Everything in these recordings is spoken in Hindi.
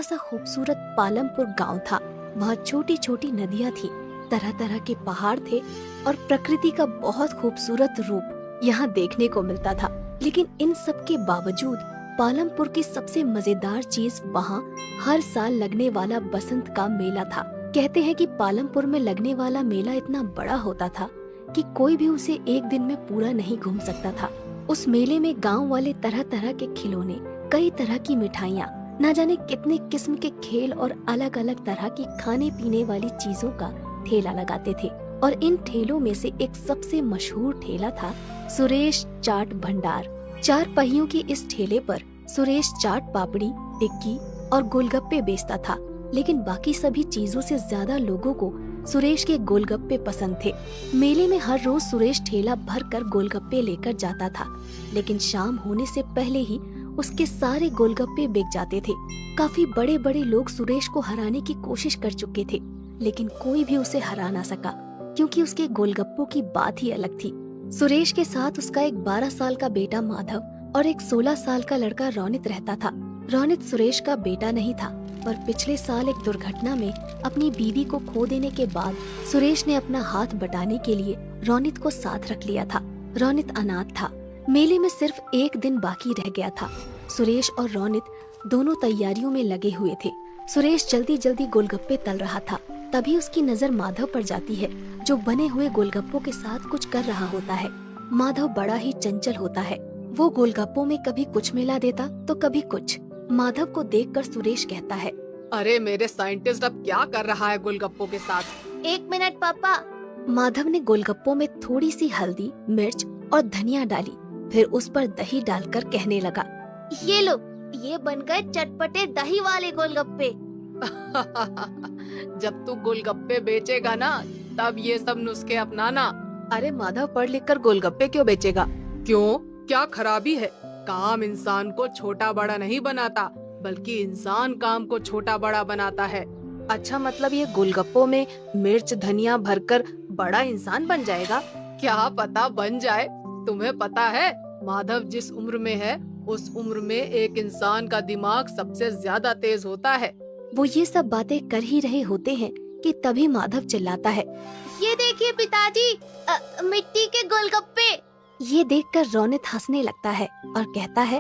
छोटा सा खूबसूरत पालमपुर गांव था। वहाँ छोटी छोटी नदियाँ थी, तरह तरह के पहाड़ थे और प्रकृति का बहुत खूबसूरत रूप यहाँ देखने को मिलता था। लेकिन इन सब के बावजूद पालमपुर की सबसे मजेदार चीज वहाँ हर साल लगने वाला बसंत का मेला था। कहते हैं कि पालमपुर में लगने वाला मेला इतना बड़ा होता था कि कोई भी उसे एक दिन में पूरा नहीं घूम सकता था। उस मेले में गांव वाले तरह तरह के खिलौने, कई तरह की मिठाइयाँ, न जाने कितने किस्म के खेल और अलग अलग तरह की खाने पीने वाली चीजों का ठेला लगाते थे। और इन ठेलों में से एक सबसे मशहूर ठेला था सुरेश चाट भंडार। 4 पहियों की इस ठेले पर सुरेश चाट पापड़ी, टिक्की और गोलगप्पे बेचता था। लेकिन बाकी सभी चीजों से ज्यादा लोगों को सुरेश के गोलगप्पे पसंद थे। मेले में हर रोज सुरेश ठेला भर कर गोलगप्पे लेकर जाता था, लेकिन शाम होने से पहले ही उसके सारे गोलगप्पे बिक जाते थे। काफी बड़े बड़े लोग सुरेश को हराने की कोशिश कर चुके थे, लेकिन कोई भी उसे हरा ना सका, क्योंकि उसके गोलगप्पों की बात ही अलग थी। सुरेश के साथ उसका एक 12 साल का बेटा माधव और एक 16 साल का लड़का रोनित रहता था। रोनित सुरेश का बेटा नहीं था, पर पिछले साल एक दुर्घटना में अपनी बीवी को खो देने के बाद सुरेश ने अपना हाथ बटाने के लिए रोनित को साथ रख लिया था। रोनित अनाथ था। मेले में सिर्फ एक दिन बाकी रह गया था। सुरेश और रोनित दोनों तैयारियों में लगे हुए थे। सुरेश जल्दी जल्दी गोलगप्पे तल रहा था। तभी उसकी नजर माधव पर जाती है, जो बने हुए गोलगप्पों के साथ कुछ कर रहा होता है। माधव बड़ा ही चंचल होता है। वो गोलगप्पों में कभी कुछ मिला देता तो कभी कुछ। माधव को देखकर सुरेश कहता है, अरे मेरे साइंटिस्ट अब क्या कर रहा है गोलगप्पों के साथ? 1 मिनट पापा। माधव ने गोलगप्पों में थोड़ी सी हल्दी, मिर्च और धनिया डाली, फिर उस पर दही डालकर कहने लगा, ये लो, ये बन गए चटपटे दही वाले गोलगप्पे। जब तू गोलगप्पे बेचेगा ना, तब ये सब नुस्खे अपनाना। अरे माधव, पढ़ लिख कर गोलगप्पे क्यों बेचेगा? क्यों, क्या खराबी है? काम इंसान को छोटा बड़ा नहीं बनाता, बल्कि इंसान काम को छोटा बड़ा बनाता है। अच्छा, मतलब ये गोलगप्पों में मिर्च धनिया भरकर बड़ा इंसान बन जाएगा? क्या पता बन जाए। तुम्हें पता है, माधव जिस उम्र में है, उस उम्र में एक इंसान का दिमाग सबसे ज्यादा तेज होता है। वो ये सब बातें कर ही रहे होते हैं कि तभी माधव चिल्लाता है, ये देखिए पिताजी, मिट्टी के गोलगप्पे। ये देखकर रोनित हंसने लगता है और कहता है,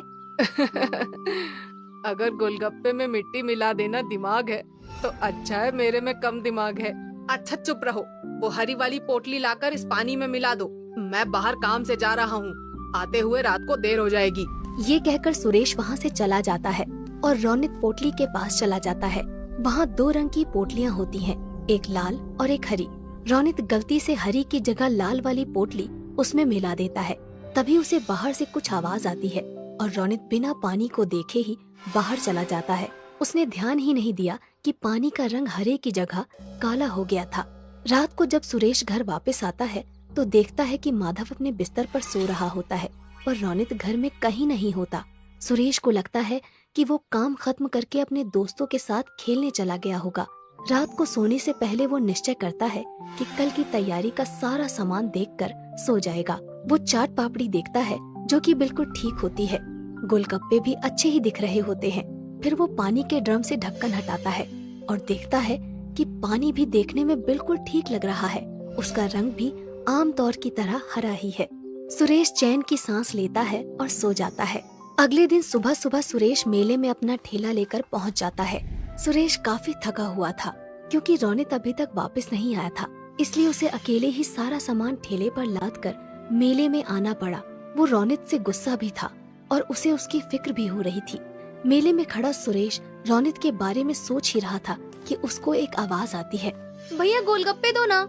अगर गोलगप्पे में मिट्टी मिला देना दिमाग है, तो अच्छा है मेरे में कम दिमाग है। अच्छा चुप रहो, वो हरी वाली पोटली लाकर इस पानी में मिला दो। मैं बाहर काम से जा रहा हूँ, आते हुए रात को देर हो जाएगी। ये कहकर सुरेश वहाँ से चला जाता है और रोनित पोटली के पास चला जाता है। वहाँ 2 रंग की पोटलियाँ होती हैं, एक लाल और एक हरी। रोनित गलती से हरी की जगह लाल वाली पोटली उसमें मिला देता है। तभी उसे बाहर से कुछ आवाज आती है और रोनित बिना पानी को देखे ही बाहर चला जाता है। उसने ध्यान ही नहीं दिया कि पानी का रंग हरे की जगह काला हो गया था। रात को जब सुरेश घर वापस आता है तो देखता है कि माधव अपने बिस्तर पर सो रहा होता है और रोनित घर में कहीं नहीं होता। सुरेश को लगता है कि वो काम खत्म करके अपने दोस्तों के साथ खेलने चला गया होगा। रात को सोने से पहले वो निश्चय करता है कि कल की तैयारी का सारा सामान देखकर सो जाएगा। वो चाट पापड़ी देखता है, जो कि बिल्कुल ठीक होती है। गोलगप्पे भी अच्छे ही दिख रहे होते हैं। फिर वो पानी के ड्रम से ढक्कन हटाता है और देखता है कि पानी भी देखने में बिल्कुल ठीक लग रहा है। उसका रंग भी आम तौर की तरह हरा ही है। सुरेश चैन की सांस लेता है और सो जाता है। अगले दिन सुबह सुबह सुरेश मेले में अपना ठेला लेकर पहुंच जाता है। सुरेश काफी थका हुआ था, क्योंकि रोनित अभी तक वापस नहीं आया था, इसलिए उसे अकेले ही सारा सामान ठेले पर लादकर मेले में आना पड़ा। वो रोनित से गुस्सा भी था और उसे उसकी फिक्र भी हो रही थी। मेले में खड़ा सुरेश रोनित के बारे में सोच ही रहा था कि उसको एक आवाज आती है, भैया गोलगप्पे दो ना।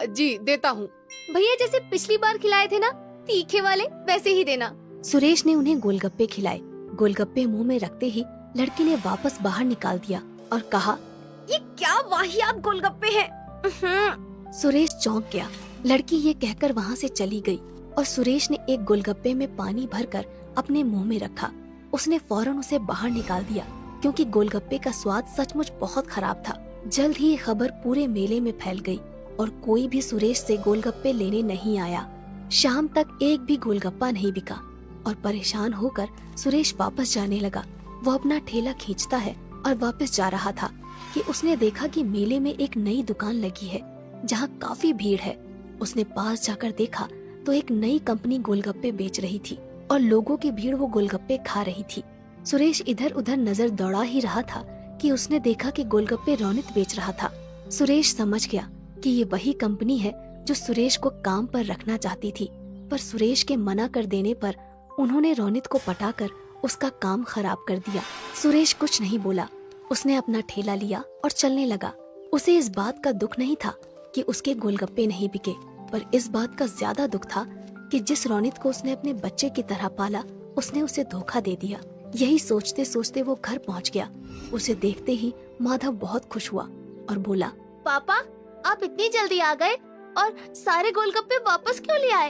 जी देता हूँ। भैया जैसे पिछली बार खिलाए थे ना, तीखे वाले, वैसे ही देना। सुरेश ने उन्हें गोलगप्पे खिलाए। गोलगप्पे मुंह में रखते ही लड़की ने वापस बाहर निकाल दिया और कहा, ये क्या वाहियात गोलगप्पे हैं। सुरेश चौंक गया। लड़की ये कहकर वहाँ से चली गई और सुरेश ने एक गोलगप्पे में पानी भरकर अपने मुंह में रखा। उसने फौरन उसे बाहर निकाल दिया, क्योंकि गोलगप्पे का स्वाद सचमुच बहुत खराब था। जल्द ही ये खबर पूरे मेले में फैल गई और कोई भी सुरेश से गोलगप्पे लेने नहीं आया। शाम तक एक भी गोलगप्पा नहीं बिका और परेशान होकर सुरेश वापस जाने लगा। वो अपना ठेला खींचता है और वापस जा रहा था कि उसने देखा कि मेले में एक नई दुकान लगी है जहाँ काफी भीड़ है। उसने पास जाकर देखा तो एक नई कंपनी गोलगप्पे बेच रही थी और लोगों की भीड़ वो गोलगप्पे खा रही थी। सुरेश इधर उधर नजर दौड़ा ही रहा था कि उसने देखा कि गोलगप्पे रोनित बेच रहा था। सुरेश समझ गया कि ये वही कंपनी है जो सुरेश को काम पर रखना चाहती थी, पर सुरेश के मना कर देने पर उन्होंने रोनित को पटाकर उसका काम खराब कर दिया। सुरेश कुछ नहीं बोला, उसने अपना ठेला लिया और चलने लगा। उसे इस बात का दुख नहीं था कि उसके गोलगप्पे नहीं बिके, पर इस बात का ज्यादा दुख था कि जिस रोनित को उसने अपने बच्चे की तरह पाला, उसने उसे धोखा दे दिया। यही सोचते सोचते वो घर पहुंच गया। उसे देखते ही माधव बहुत खुश हुआ और बोला, पापा आप इतनी जल्दी आ गए और सारे गोलगप्पे वापस क्यों ले आए?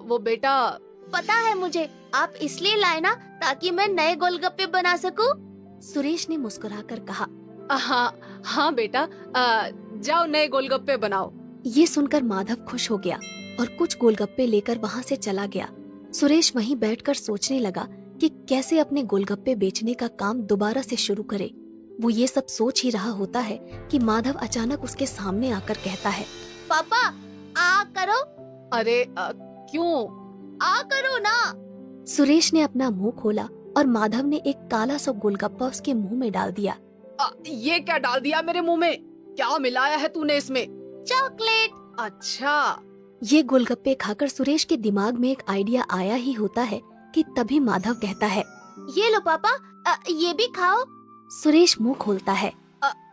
वो बेटा, पता है मुझे, आप इसलिए लाए ना ताकि मैं नए गोलगप्पे बना सकूं। सुरेश ने मुस्कुराकर कहा। हाँ हाँ बेटा, जाओ नए गोलगप्पे बनाओ। ये सुनकर माधव खुश हो गया और कुछ गोलगप्पे लेकर वहाँ से चला गया। सुरेश वहीं बैठकर सोचने लगा कि कैसे अपने गोलगप्पे बेचने का काम दोबारा से शुरू करे। वो ये सब सोच ही रहा होता है कि माधव अचानक उसके सामने आकर कहता है, पापा आ करो। अरे क्यों? आ करो ना। सुरेश ने अपना मुंह खोला और माधव ने एक काला सा गोलगप्पा उसके मुंह में डाल दिया। ये क्या डाल दिया मेरे मुंह में? क्या मिलाया है तूने इसमें? चॉकलेट। अच्छा। ये गोलगप्पे खाकर सुरेश के दिमाग में एक आइडिया आया ही होता है कि तभी माधव कहता है, ये लो पापा, ये भी खाओ। सुरेश मुंह खोलता है।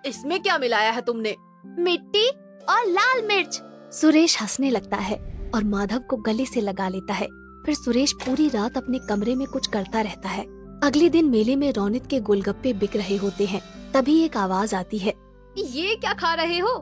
इसमें क्या मिलाया है तुमने? मिट्टी और लाल मिर्च। सुरेश हंसने लगता है और माधव को गले से लगा लेता है। फिर सुरेश पूरी रात अपने कमरे में कुछ करता रहता है। अगले दिन मेले में रोनित के गोलगप्पे बिक रहे होते हैं। तभी एक आवाज आती है, ये क्या खा रहे हो?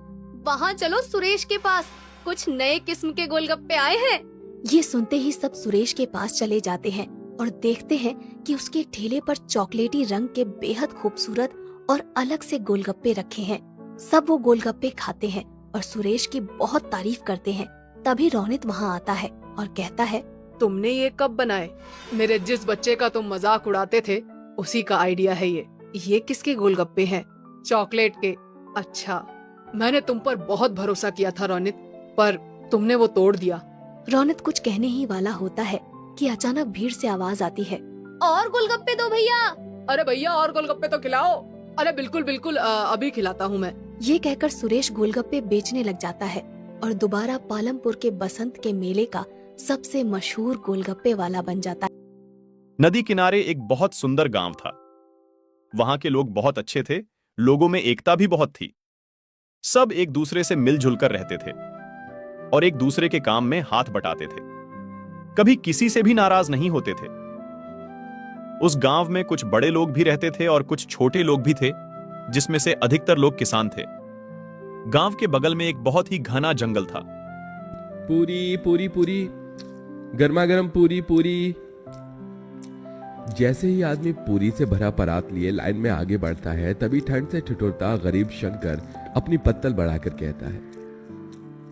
वहाँ चलो सुरेश के पास, कुछ नए किस्म के गोलगप्पे आए हैं। ये सुनते ही सब सुरेश के पास चले जाते हैं और देखते हैं कि उसके ठेले पर चॉकलेटी रंग के बेहद खूबसूरत और अलग से गोलगप्पे रखे हैं। सब वो गोलगप्पे खाते हैं और सुरेश की बहुत तारीफ करते हैं। तभी रोनित वहाँ आता है और कहता है, तुमने ये कब बनाए? मेरे जिस बच्चे का तुम मजाक उड़ाते थे उसी का आइडिया है ये। ये किसके गोलगप्पे हैं? चॉकलेट के। अच्छा, मैंने तुम पर बहुत भरोसा किया था रोनित, पर तुमने वो तोड़ दिया। रोनित कुछ कहने ही वाला होता है कि अचानक भीड़ से आवाज आती है, और गोलगप्पे दो भैया। अरे भैया और गोलगप्पे तो खिलाओ। अरे बिल्कुल बिल्कुल, अभी खिलाता हूँ मैं। ये कहकर सुरेश गोलगप्पे बेचने लग जाता है और दोबारा पालमपुर के बसंत के मेले का सबसे मशहूर गोलगप्पे वाला बन जाता है। नदी किनारे एक बहुत सुंदर गांव था। वहां के लोग बहुत अच्छे थे, लोगों में एकता भी बहुत थी। सब एक दूसरे से मिलजुल कर रहते थे और एक दूसरे के काम में हाथ बटाते थे। कभी किसी से भी नाराज नहीं होते थे। उस गांव में कुछ बड़े लोग भी रहते थे और कुछ छोटे लोग भी थे, जिसमें से अधिकतर लोग किसान थे। गांव के बगल में एक बहुत ही घना जंगल था। पूरी पूरी पूरी, गर्मा गर्म पूरी पूरी। जैसे ही आदमी पूरी से भरा परात लिए लाइन में आगे बढ़ता है, तभी ठंड से ठिठुरता गरीब शंकर अपनी पत्तल बढ़ाकर कहता है,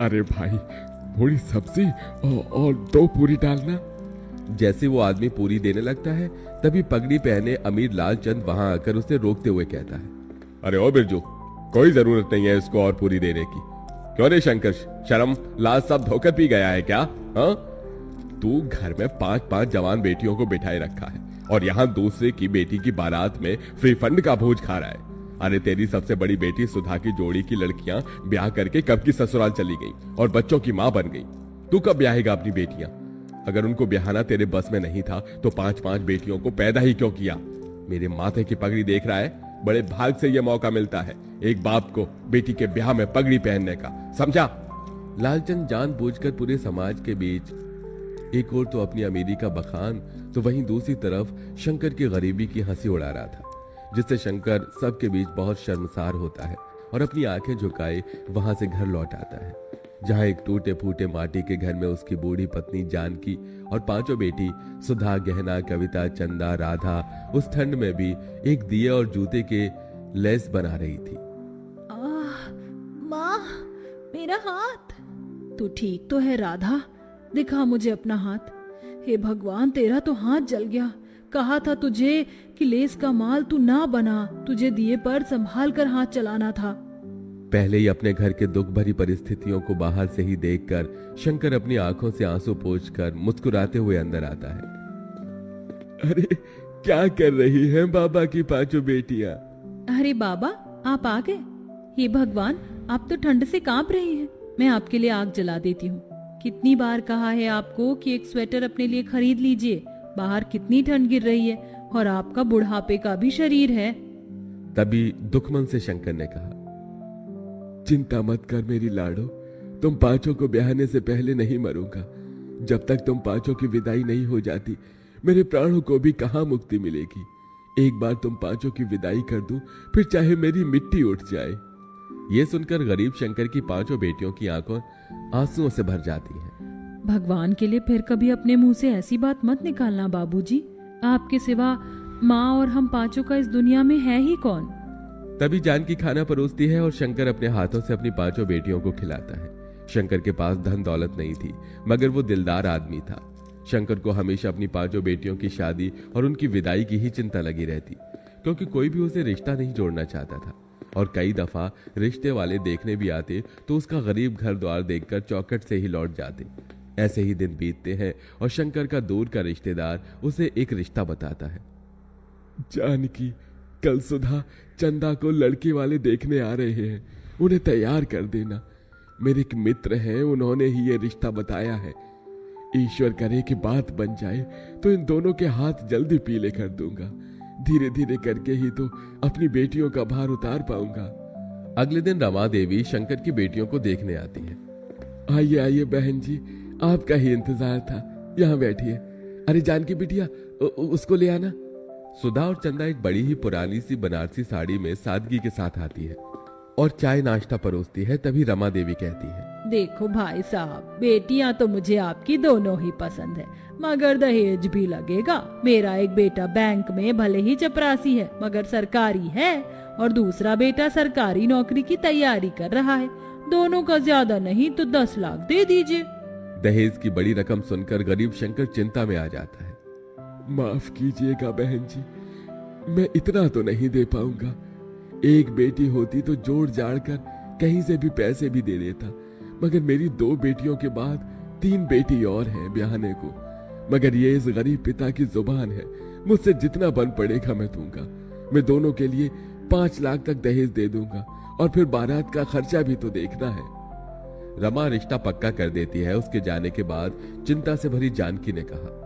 अरे भाई, थोड़ी सब्जी और 2 पूरी डालना। जैसे वो आदमी पूरी देने लगता है, तभी पगड़ी पहने अमीर लालचंद वहां आकर उसे रोकते हुए कहता है, अरे ओ बिरजू, कोई जरूरत नहीं है इसको और पूरी देने की। क्यों रे शंकर, शर्म लाज सब धोकर पी गया है क्या? हाँ, तू घर में 5-5 जवान बेटियों को बिठाए रखा है और यहाँ दूसरे की बेटी की बारात में फ्री फंड का भोज खा रहा है। अरे तेरी सबसे बड़ी बेटी सुधा की जोड़ी की लड़कियां ब्याह करके कब की ससुराल चली गई और बच्चों की मां बन गई। तू कब ब्याहेगा अपनी बेटियां? अगर उनको ब्याहना तेरे बस में नहीं था तो 5-5 बेटियों को पैदा ही क्यों किया? मेरे माथे की पगड़ी देख रहा है, बड़े भाग से यह मौका मिलता है एक बाप को बेटी के ब्याह में पगड़ी पहनने का, समझा? लालचंद जानबूझकर पूरे समाज के बीच एक ओर तो अपनी अमीरी का बखान, तो वहीं दूसरी तरफ शंकर की गरीबी की हंसी उड़ा रहा था, जिससे शंकर सबके बीच बहुत शर्मसार होता है और अपनी आंखें झुकाए वहां से घर लौट आता है, जहां एक टूटे फूटे माटी के घर में उसकी बूढ़ी पत्नी जानकी और 5 बेटी सुधा, गहना, कविता, चंदा, राधा उस ठंड में भी एक दिए और जूते के लेस बना रही थी। माँ, मेरा हाथ। तू ठीक तो है राधा? दिखा मुझे अपना हाथ। हे भगवान, तेरा तो हाथ जल गया, कहा था तुझे कि लेस का माल तू ना बना, तुझे दिए पर संभाल कर हाथ चलाना था। पहले ही अपने घर के दुख भरी परिस्थितियों को बाहर से ही देखकर शंकर अपनी आंखों से आंसू पोंछकर मुस्कुराते हुए अंदर आता है। अरे क्या कर रही हैं बाबा की पांचों बेटियां? अरे बाबा, आप आ गए। हे भगवान, आप तो ठंड से कांप रही हैं। मैं आपके लिए आग जला देती हूँ। कितनी बार कहा है आपको कि एक स्वेटर अपने लिए खरीद लीजिए, बाहर कितनी ठंड गिर रही है और आपका बुढ़ापे का भी शरीर है। तभी दुखमन से शंकर ने कहा, चिंता मत कर मेरी लाडो, तुम पांचों को ब्याहने से पहले नहीं मरूंगा। जब तक तुम पांचों की विदाई नहीं हो जाती, मेरे प्राणों को भी कहां मुक्ति मिलेगी। एक बार तुम पांचों की विदाई कर दूं, फिर चाहे मेरी मिट्टी उठ जाए। यह सुनकर गरीब शंकर की पांचों बेटियों की आंखों आंसुओं से भर जाती हैं। भगवान के लिए फिर कभी अपने मुंह से ऐसी बात मत निकालना बाबूजी। आपके सिवा माँ और हम पांचों का इस दुनिया में है ही कौन। तभी जानकी खाना परोसती है और शंकर अपने हाथों से अपनी पांचों बेटियों को खिलाता है। शंकर के पास धन दौलत नहीं थी, मगर वो दिलदार आदमी था। शंकर को हमेशा अपनी पांचों बेटियों की शादी और उनकी विदाई की ही चिंता लगी रहती, क्योंकि कोई भी उसे रिश्ता नहीं जोड़ना चाहता था। और कई दफा रिश्ते वाले देखने भी आते तो उसका गरीब घर द्वार देखकर चौखट से ही लौट जाते। ऐसे ही दिन बीतते हैं और शंकर का दूर का रिश्तेदार उसे एक रिश्ता बताता है। जानकी, कल सुधा चंदा को लड़के वाले देखने आ रहे हैं, उन्हें तैयार कर देना। मेरे एक मित्र हैं, उन्होंने ही ये रिश्ता बताया है। ईश्वर करे कि बात बन जाए तो इन दोनों के हाथ जल्दी पीले कर दूंगा। धीरे धीरे करके ही तो अपनी बेटियों का भार उतार पाऊंगा। अगले दिन रमा देवी शंकर की बेटियों को देखने आती है। आइए आइए बहन जी, आपका ही इंतजार था, यहाँ बैठिए। अरे जानकी बिटिया, उसको ले आना। सुधा और चंदा एक बड़ी ही पुरानी सी बनारसी साड़ी में सादगी के साथ आती है और चाय नाश्ता परोसती है। तभी रमा देवी कहती है, देखो भाई साहब, बेटियां तो मुझे आपकी दोनों ही पसंद है, मगर दहेज भी लगेगा। मेरा एक बेटा बैंक में भले ही चपरासी है, मगर सरकारी है, और दूसरा बेटा सरकारी नौकरी की तैयारी कर रहा है। दोनों का ज्यादा नहीं तो 10 लाख दे दीजिए। दहेज की बड़ी रकम सुनकर गरीब शंकर चिंता में आ जाता है। माफ कीजिएगा बहन जी, मैं इतना तो नहीं दे पाऊंगा। एक बेटी होती तो जोड़ जाड़ कर कहीं से भी पैसे भी दे देता, मगर मेरी 2 बेटियों के बाद 3 बेटी और हैं ब्याहने को। मगर ये इस गरीब पिता की जुबान है, मुझसे जितना बन पड़ेगा मैं दूंगा। मैं दोनों के लिए 5 लाख तक दहेज दे दूंगा, और फिर बारात का खर्चा भी तो देखना है। रमा रिश्ता पक्का कर देती है। उसके जाने के बाद चिंता से भरी जानकी ने कहा,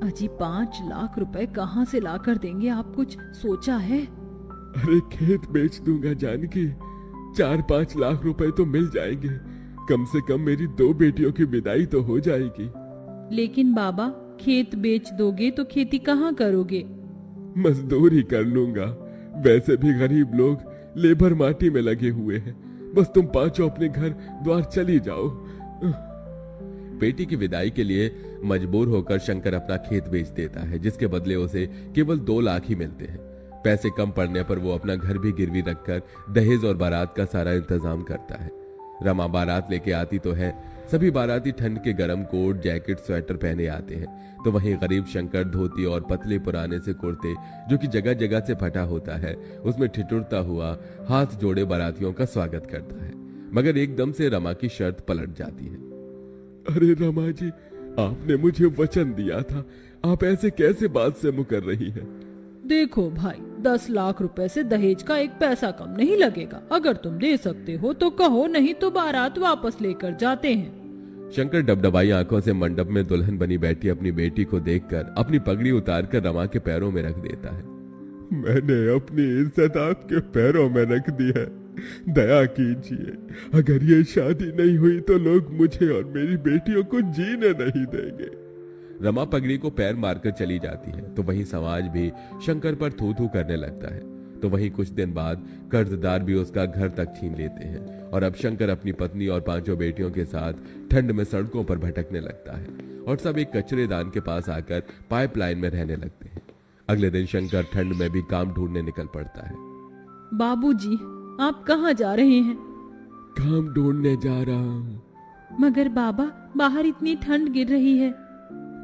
अजी 5 लाख रुपए कहाँ से लाकर देंगे आप, कुछ सोचा है? अरे खेत बेच दूंगा जानकी, 4-5 लाख रुपए तो मिल जाएंगे। कम से कम मेरी 2 बेटियों की विदाई तो हो जाएगी। लेकिन बाबा, खेत बेच दोगे तो खेती कहाँ करोगे? मजदूरी कर लूंगा। वैसे भी गरीब लोग लेबर माटी में लगे हुए हैं। बस तुम पांचों अपने घर द्वार चली जाओ। बेटी की विदाई के लिए मजबूर होकर शंकर अपना खेत बेच देता है, जिसके बदले उसे केवल 2 लाख ही मिलते हैं। पैसे कम पड़ने पर वो अपना घर भी गिरवी रखकर दहेज और बारात का सारा इंतजाम करता है। रमा बारात लेके आती तो है। सभी बाराती ठंड के गर्म कोट, जैकेट, स्वेटर पहने आते हैं, तो वहीं गरीब शंकर धोती और पतले पुराने से कुर्ते, जो कि जगह जगह से फटा होता है, उसमें ठिठुरता हुआ हाथ जोड़े बारातियों का स्वागत करता है। मगर एकदम से रमा की शर्त पलट जाती है। अरे रमा जी, आपने मुझे वचन दिया था, आप ऐसे कैसे बात से मुकर रही हैं? देखो भाई, 10 लाख रुपए से दहेज का एक पैसा कम नहीं लगेगा। अगर तुम दे सकते हो तो कहो, नहीं तो बारात वापस लेकर जाते हैं। शंकर डबडबाई आंखों से मंडप में दुल्हन बनी बैठी अपनी बेटी को देखकर अपनी पगड़ी उतारकर रमा के पैरों में रख देता है। मैंने अपनी इज्जत आपके पैरों में रख दी है, दया कीजिए। अगर ये शादी नहीं हुई तो लोग मुझे और मेरी बेटियों को जीने नहीं देंगे। रमा पगड़ी को पैर मारकर चली जाती है, तो वहीं समाज भी शंकर पर थू थू करने लगता है। तो वहीं कुछ दिन बाद कर्जदार भी उसका घर तक छीन लेते हैं, और अब शंकर अपनी पत्नी और 5 बेटियों के साथ ठंड में सड़कों पर भटकने लगता है, और सब एक कचरेदान के पास आकर पाइपलाइन में रहने लगते हैं। अगले दिन शंकर ठंड में भी काम ढूंढने निकल पड़ता है। बाबूजी, आप कहाँ जा रहे हैं? काम ढूंढने जा रहा हूँ। मगर बाबा, बाहर इतनी ठंड गिर रही है।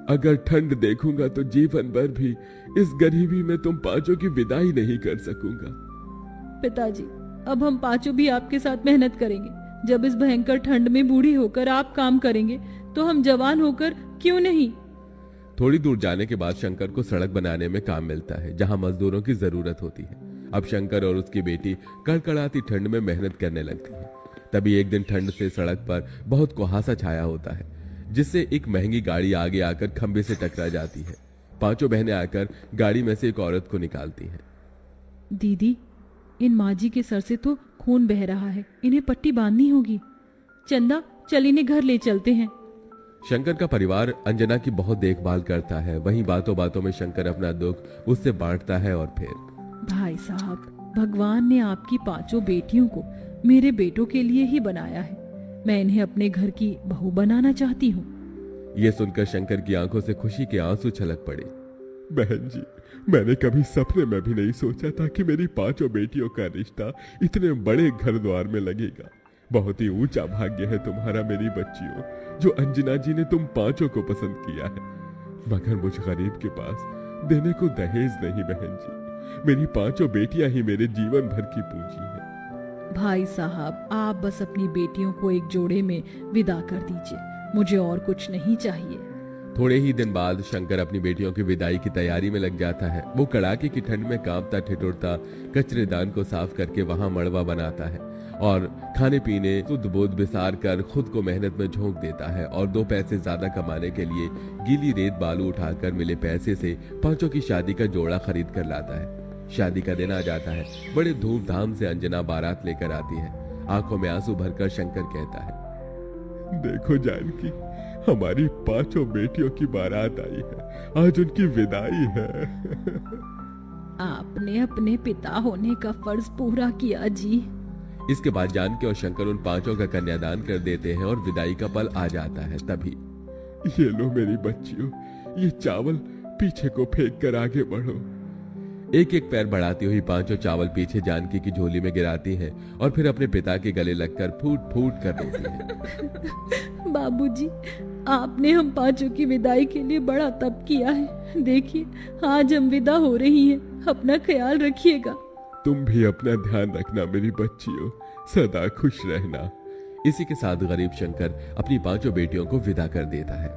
अगर ठंड देखूंगा तो जीवन भर भी इस गरीबी में तुम पांचों की विदाई नहीं कर सकूंगा। पिताजी, अब हम पांचों भी आपके साथ मेहनत करेंगे। जब इस भयंकर ठंड में बूढ़े होकर आप काम करेंगे तो हम जवान होकर क्यों नहीं। थोड़ी दूर जाने के बाद शंकर को सड़क बनाने में काम मिलता है, जहां मजदूरों की जरूरत होती है। अब शंकर और उसकी बेटी कड़कड़ाती ठंड में मेहनत करने लगती है। तभी एक दिन ठंड से सड़क पर बहुत कुहासा छाया होता है, जिससे एक महंगी गाड़ी आगे आकर खंबे से टकरा जाती है। पांचों बहनें आकर गाड़ी में से एक औरत को निकालती हैं। दीदी, इन माजी के सर से तो खून बह रहा है, इन्हें पट्टी बांधनी होगी। चंदा, चल इन्हें घर ले चलते हैं। शंकर का परिवार अंजना की बहुत देखभाल करता है। वहीं बातों बातों में शंकर अपना दुख उससे बांटता है और फिर भाई साहब, भगवान ने आपकी पांचों बेटियों को मेरे बेटों के लिए ही बनाया है। मैं इन्हें अपने घर की बहू बनाना चाहती हूँ। यह सुनकर शंकर की आंखों से खुशी के आंसू छलक पड़े। बहन जी, मैंने कभी सपने में भी नहीं सोचा था कि मेरी पांचों बेटियों का रिश्ता इतने बड़े घर द्वार में लगेगा। बहुत ही ऊंचा भाग्य है तुम्हारा मेरी बच्चियों, जो अंजना जी ने तुम पांचों को पसंद किया है। मगर मुझ गरीब के पास देने को दहेज नहीं बहन जी। मेरी पांचों बेटियां ही मेरे जीवन भर की पूंजी है। भाई साहब, आप बस अपनी बेटियों को एक जोड़े में विदा कर दीजिए, मुझे और कुछ नहीं चाहिए। थोड़े ही दिन बाद शंकर अपनी बेटियों की विदाई की तैयारी में लग जाता है। वो कड़ाके की ठंड में कांपता ठिठुरता कचरेदान को साफ करके वहां मड़वा बनाता है और खाने पीने शुद्ध बोध बिसार कर खुद को मेहनत में झोंक देता है और 2 पैसे ज्यादा कमाने के लिए गीली रेत बालू उठाकर मिले पैसे से पांचों की शादी का जोड़ा खरीद कर लाता है। शादी का दिन आ जाता है। बड़े धूमधाम से अंजना बारात लेकर आती है। आंखों में आंसू भरकर शंकर कहता है, देखो जानकी, हमारी पांचों बेटियों की बारात आई है। आज उनकी विदाई है। आपने अपने पिता होने का फर्ज पूरा किया जी। इसके बाद जानकी और शंकर उन पांचों का कन्यादान कर देते हैं और विदाई का पल आ जाता है। तभी ये लो मेरी बच्चियों, ये चावल पीछे को फेंक कर आगे बढ़ो। एक एक पैर बढ़ाती हुई पांचों चावल पीछे जानकी की झोली में गिराती हैं और फिर अपने पिता के गले लगकर फूट फूट कर रोती हैं। बाबूजी, आपने हम पांचों की विदाई के लिए बड़ा तप किया है। देखिए, आज हम विदा हो रही हैं। अपना ख्याल रखिएगा। तुम भी अपना ध्यान रखना मेरी बच्चियों, सदा खुश रहना। इसी के साथ गरीब शंकर अपनी पांचों बेटियों को विदा कर देता है।